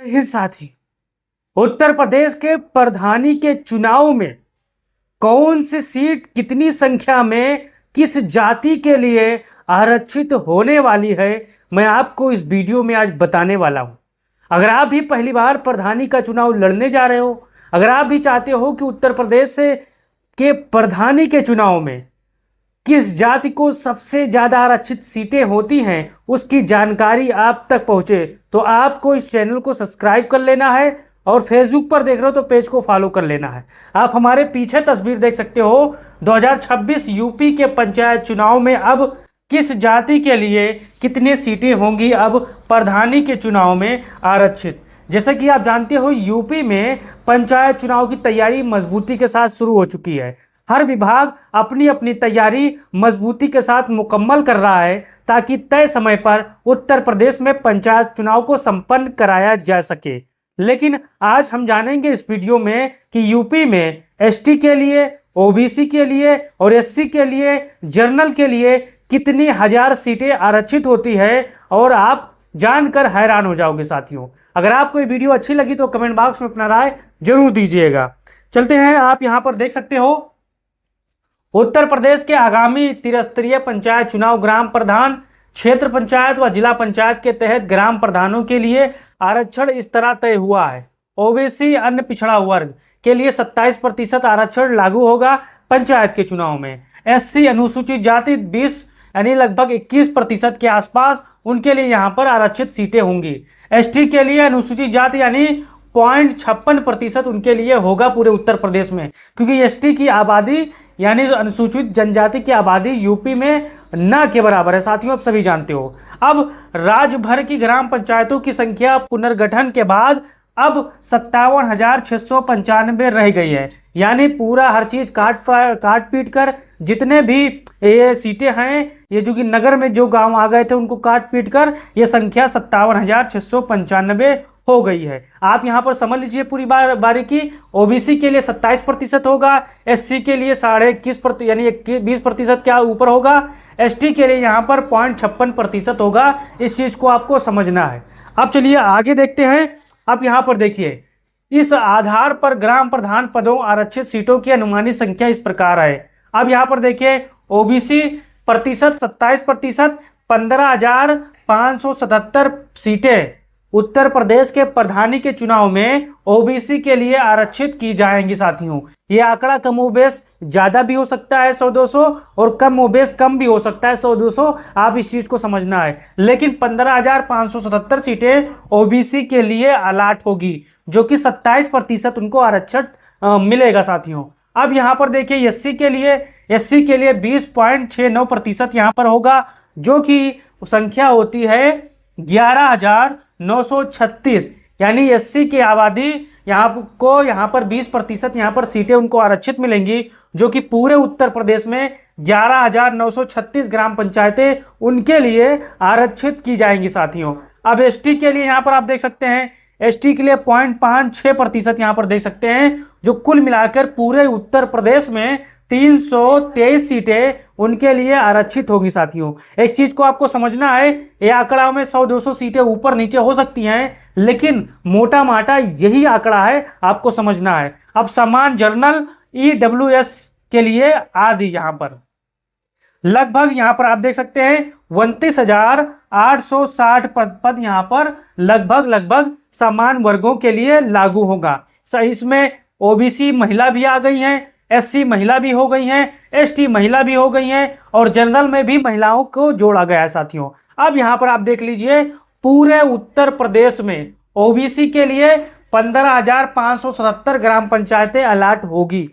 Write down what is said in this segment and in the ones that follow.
ही साथी, उत्तर प्रदेश के प्रधानी के चुनाव में कौन सी सीट कितनी संख्या में किस जाति के लिए आरक्षित होने वाली है, मैं आपको इस वीडियो में आज बताने वाला हूं। अगर आप भी पहली बार प्रधानी का चुनाव लड़ने जा रहे हो, अगर आप भी चाहते हो कि उत्तर प्रदेश से के प्रधानी के चुनाव में किस जाति को सबसे ज़्यादा आरक्षित सीटें होती हैं उसकी जानकारी आप तक पहुंचे, तो आपको इस चैनल को सब्सक्राइब कर लेना है और फेसबुक पर देख रहे हो तो पेज को फॉलो कर लेना है। आप हमारे पीछे तस्वीर देख सकते हो। 2026 यूपी के पंचायत चुनाव में अब किस जाति के लिए कितनी सीटें होंगी अब प्रधानी के चुनाव में आरक्षित। जैसा कि आप जानते हो, यूपी में पंचायत चुनाव की तैयारी मजबूती के साथ शुरू हो चुकी है। हर विभाग अपनी अपनी तैयारी मजबूती के साथ मुकम्मल कर रहा है ताकि तय समय पर उत्तर प्रदेश में पंचायत चुनाव को संपन्न कराया जा सके। लेकिन आज हम जानेंगे इस वीडियो में कि यूपी में एसटी के लिए, ओबीसी के लिए और एससी के लिए, जनरल के लिए कितनी हजार सीटें आरक्षित होती है, और आप जानकर हैरान हो जाओगे साथियों। अगर आपको ये वीडियो अच्छी लगी तो कमेंट बॉक्स में अपना राय जरूर दीजिएगा। चलते हैं, आप यहाँ पर देख सकते हो उत्तर प्रदेश के आगामी त्रिस्तरीय पंचायत चुनाव ग्राम प्रधान, क्षेत्र पंचायत व जिला पंचायत के तहत ग्राम प्रधानों के लिए आरक्षण इस तरह तय हुआ है। ओबीसी अन्य पिछड़ा वर्ग के लिए 27% आरक्षण लागू होगा पंचायत के चुनाव में। एससी अनुसूचित जाति 20 यानी लगभग 21% के आसपास उनके लिए यहाँ पर आरक्षित सीटें होंगी। एसटी के लिए अनुसूचित जाति यानी 0.56% उनके लिए होगा पूरे उत्तर प्रदेश में, क्योंकि एसटी की आबादी यानी अनुसूचित जनजाति की आबादी यूपी में न के बराबर है साथियों, आप सभी जानते हो। अब राज्य भर की ग्राम पंचायतों की संख्या पुनर्गठन के बाद अब 57,695 रह गई है। यानी पूरा हर चीज काट पीट कर जितने भी ये सीटें हैं, ये जो कि नगर में जो गांव आ गए थे उनको काट पीट कर ये संख्या 57,695 हो गई है। आप यहां पर समझ लीजिए पूरी बारीकी। ओबीसी के लिए 27% होगा, एससी के लिए 21.5% यानी 20% क्या ऊपर होगा, एसटी के लिए यहां पर 0.56% होगा। इस चीज को आपको समझना है। अब चलिए आगे देखते हैं। अब यहां पर देखिए, इस आधार पर ग्राम प्रधान पदों आरक्षित सीटों की अनुमानित संख्या इस प्रकार है। अब यहां पर देखिए, ओबीसी प्रतिशत 27%, 15,577 सीटें उत्तर प्रदेश के प्रधानी के चुनाव में ओबीसी के लिए आरक्षित की जाएंगी साथियों। ये आंकड़ा कमोबेश ज्यादा भी हो सकता है 100-200, और कमोबेश कम भी हो सकता है 100-200। आप इस चीज को समझना है। लेकिन 15,577 सीटें ओबीसी के लिए अलाट होगी, जो कि 27% उनको आरक्षण मिलेगा साथियों। अब यहाँ पर देखिए, एससी के लिए 20.69% यहाँ पर होगा, जो कि संख्या होती है 11,936। यानी एससी की आबादी यहाँ पर 20% यहाँ पर सीटें उनको आरक्षित मिलेंगी, जो कि पूरे उत्तर प्रदेश में 11,936 ग्राम पंचायतें उनके लिए आरक्षित की जाएंगी साथियों। अब एसटी के लिए यहाँ पर आप देख सकते हैं, एसटी के लिए 0.56% यहाँ पर देख सकते हैं, जो कुल मिलाकर पूरे उत्तर प्रदेश में 323 सीटें उनके लिए आरक्षित होगी साथियों। एक चीज को आपको समझना है, ये आंकड़ा में 100-200 सीटें ऊपर नीचे हो सकती हैं, लेकिन मोटा माटा यही आंकड़ा है, आपको समझना है। अब समान जनरल, ईडब्ल्यूएस के लिए आदि यहाँ पर लगभग यहाँ पर आप देख सकते हैं 29,860 पद यहाँ पर लगभग समान वर्गों के लिए लागू होगा। इसमें ओबीसी महिला भी आ गई हैं, एससी महिला भी हो गई हैं, एसटी महिला भी हो गई हैं, और जनरल में भी महिलाओं को जोड़ा गया है साथियों। अब यहाँ पर आप देख लीजिए, पूरे उत्तर प्रदेश में ओबीसी के लिए 15,577 ग्राम पंचायतें अलाट होगी।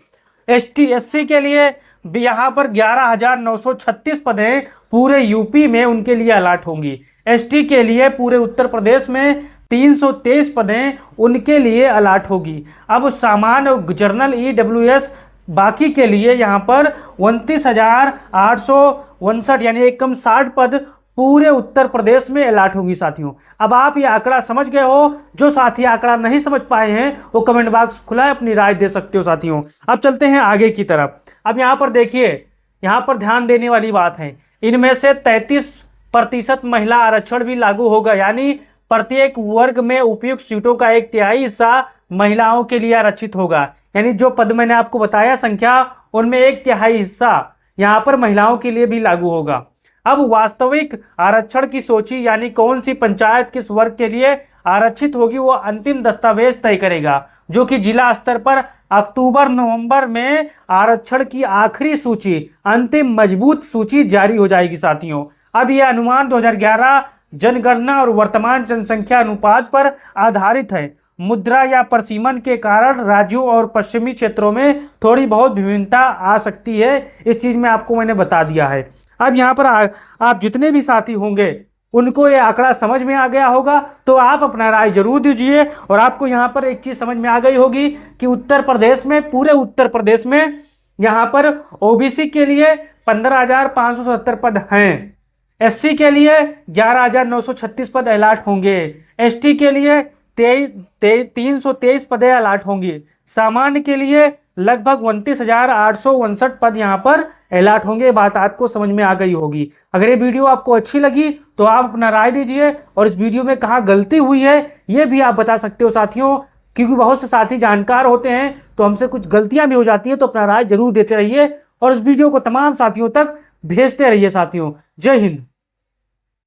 एससी के लिए यहाँ पर 11,936 पदें पूरे यूपी में उनके लिए अलाट होंगी। एसटी के लिए पूरे उत्तर प्रदेश में 323 पदें उनके लिए अलाट होगी। अब सामान्य जनरल ईडब्ल्यूएस बाकी के लिए यहाँ पर 29,859 यानी एक कम 60 पद पूरे उत्तर प्रदेश में अलाट होंगी साथियों। अब आप ये आंकड़ा समझ गए हो। जो साथी आंकड़ा नहीं समझ पाए हैं वो कमेंट बॉक्स खुला है, अपनी राय दे सकते हो साथियों। अब चलते हैं आगे की तरफ। अब यहाँ पर देखिए, यहाँ पर ध्यान देने वाली बात है, इनमें से 33% महिला आरक्षण भी लागू होगा, यानी प्रत्येक वर्ग में उपयुक्त सीटों का 1/3 हिस्सा महिलाओं के लिए आरक्षित होगा। यानी जो पद मैंने आपको बताया संख्या, उनमें 1/3 हिस्सा यहाँ पर महिलाओं के लिए भी लागू होगा। अब वास्तविक आरक्षण की सूची यानी कौन सी पंचायत किस वर्ग के लिए आरक्षित होगी, वो अंतिम दस्तावेज तय करेगा, जो कि जिला स्तर पर अक्टूबर-नवंबर में आरक्षण की आखिरी सूची, अंतिम मजबूत सूची जारी हो जाएगी साथियों। अब यह अनुमान 2011 जनगणना और वर्तमान जनसंख्या अनुपात पर आधारित है। मुद्रा या परिसीमन के कारण राज्यों और पश्चिमी क्षेत्रों में थोड़ी बहुत विभिन्नता आ सकती है, इस चीज में आपको मैंने बता दिया है। अब यहाँ पर आप जितने भी साथी होंगे उनको ये आंकड़ा समझ में आ गया होगा, तो आप अपना राय जरूर दीजिए। और आपको यहाँ पर एक चीज समझ में आ गई होगी कि उत्तर प्रदेश में, पूरे उत्तर प्रदेश में यहाँ पर ओबीसी के लिए 15,570 पद हैं, एससी के लिए 11,936 पद अलॉट होंगे, एसटी के लिए 323 पदें अलॉट होंगी, सामान्य के लिए लगभग 29,859 पद यहाँ पर अलॉट होंगे। बात आपको समझ में आ गई होगी। अगर ये वीडियो आपको अच्छी लगी तो आप अपना राय दीजिए, और इस वीडियो में कहाँ गलती हुई है ये भी आप बता सकते हो साथियों, क्योंकि बहुत से साथी जानकार होते हैं तो हमसे कुछ गलतियां भी हो जाती हैं। तो अपना राय जरूर देते रहिए और इस वीडियो को तमाम साथियों तक भेजते रहिए साथियों। जय हिंद।